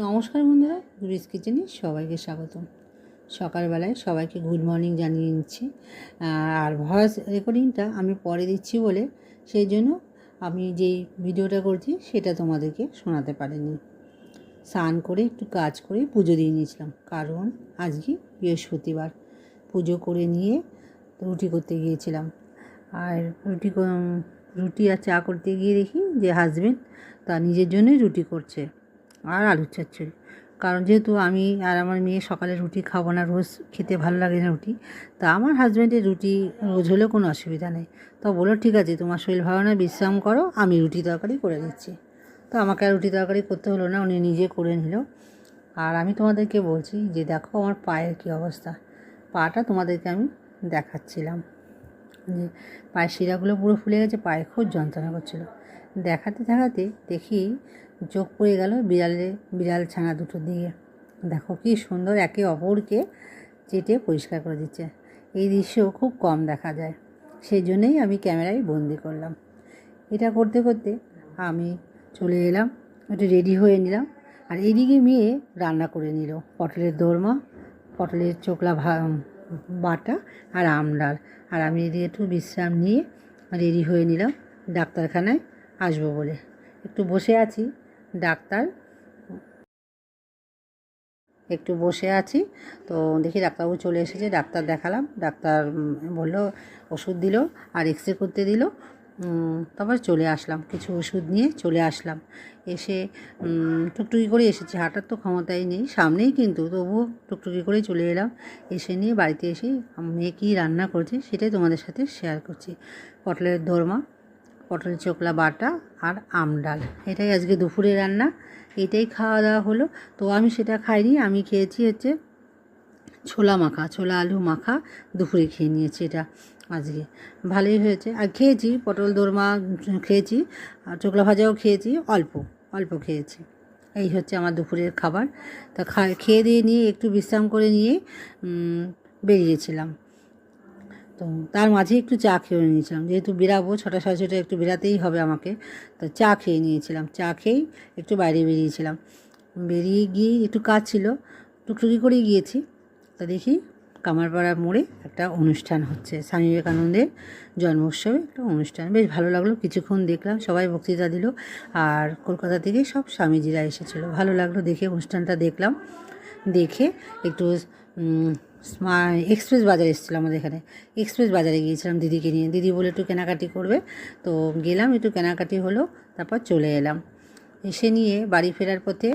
নমস্কার বন্ধুরা, গুরিস কিচেনে সবাইকে স্বাগতম। সকালবেলায় সবাইকে গুড মর্নিং জানিয়ে নিচ্ছি। আর ভয়েস রেকর্ডিংটা আমি পরে দিচ্ছি বলে সেই জন্য আমি যেই ভিডিওটা করছি সেটা তোমাদেরকে শোনাতে পারিনি। স্নান করে একটু কাজ করে পুজো দিয়ে নিয়েছিলাম, কারণ আজকে বৃহস্পতিবার। পুজো করে নিয়ে রুটি করতে গিয়েছিলাম। আর রুটি আর চা করতে গিয়ে দেখি যে হাজবেন্ড তার নিজের জন্যই রুটি করছে আর আলুর চচ্চড়ি। কারণ যেহেতু আমি আর আমার মেয়ে সকালে রুটি খাবো না, রোজ খেতে ভালো লাগে না রুটি, তা আমার হাজব্যান্ডের রুটি রোজ হলেও কোনো অসুবিধা নেই। তো বললো ঠিক আছে, তোমার শরীর ভালো না, বিশ্রাম করো, আমি রুটি তরকারি করে দিচ্ছি। তো আমাকে আর রুটি তরকারি করতে হলো না, উনি নিজে করে নিল। আর আমি তোমাদেরকে বলছি যে দেখো আমার পায়ের কী অবস্থা। পাটা তোমাদেরকে আমি দেখাচ্ছিলাম যে পায়ের শিরাগুলো পুরো ফুলে গেছে, পায়ে খুব যন্ত্রণা করছিলো। দেখাতে দেখাতে দেখি চোখ পড়ে গেল বিড়াল ছানা দুটোর দিকে। দেখো কি সুন্দর একে অপরকে চেটে পরিষ্কার করে দিচ্ছে। এই দৃশ্য খুব কম দেখা যায়, সেই জন্যেই আমি ক্যামেরায় বন্দি করলাম। এটা করতে করতে আমি চলে এলাম, একটু রেডি হয়ে নিলাম। আর এদিকে মেয়ে রান্না করে নিল পটলের দোরমা, পটলের চোকলা বাটা আর আমডাল। আর আমি এদিকে একটু বিশ্রাম নিয়ে রেডি হয়ে নিলাম ডাক্তারখানায় আসবো বলে। একটু বসে আছি, একটু বসে আছি তো দেখি ডাক্তারবাবু চলে এসেছে। ডাক্তার দেখালাম, ডাক্তার বললো ওষুধ দিল আর এক্স রে করতে দিল। তারপর চলে আসলাম, কিছু ওষুধ নিয়ে চলে আসলাম। এসে টুকটুকি করে এসেছি, হাঁটার তো ক্ষমতাই নেই সামনেই, কিন্তু তবুও টুকটুকি করে চলে এলাম। এসে নিয়ে বাড়িতে এসে মেয়ে কী রান্না করেছে সেটাই তোমাদের সাথে শেয়ার করছি। পটলের দোরমা, পটলের চোকলা বাটা আর আমডাল, এটাই আজকে দুপুরে রান্না, এটাই খাওয়া দাওয়া হলো। তো আমি সেটা খাইনি, আমি খেয়েছি হচ্ছে ছোলা আলু মাখা দুপুরে খেয়ে নিয়েছি। এটা আজকে ভালোই হয়েছে। আর খেয়েছি পটল দোরমা খেয়েছি, আর চোকলা ভাজাও খেয়েছি, অল্প অল্প খেয়েছি। এই হচ্ছে আমার দুপুরের খাবার। তা খেয়ে দিয়ে নিয়ে একটু বিশ্রাম করে নিয়ে বেরিয়েছিলাম। তো তার মাঝে একটু চা খেয়ে নিয়েছিলাম, যেহেতু বেরাবো 6টা সাড়ে 6টায় একটু বেরাতেই হবে আমাকে। তো চা খেয়ে নিয়েছিলাম, চা খেয়েই একটু বাইরে বেরিয়েছিলাম। বেরিয়ে গিয়ে একটু কাজ ছিল, টুকটুকি করেই গিয়েছি। তা দেখি কামারপাড়া মোড়ে একটা অনুষ্ঠান হচ্ছে, স্বামী বিবেকানন্দের জন্ম উৎসবে একটা অনুষ্ঠান। বেশ ভালো লাগলো, কিছুক্ষণ দেখলাম, সবাই বক্তৃতা দিল। আর কলকাতা থেকে সব স্বামীজিরা এসেছিলো, ভালো লাগলো দেখে, অনুষ্ঠানটা দেখলাম। দেখে একটু এক্সপ্রেস বাজারে এসেছিলাম, আমাদের এখানে এক্সপ্রেস বাজারে গিয়েছিলাম দিদিকে নিয়ে। দিদি বলে একটু কেনাকাটি করবে, তো গেলাম, একটু কেনাকাটি হলো, তারপর চলে এলাম। এসে নিয়ে বাড়ি ফেরার পথে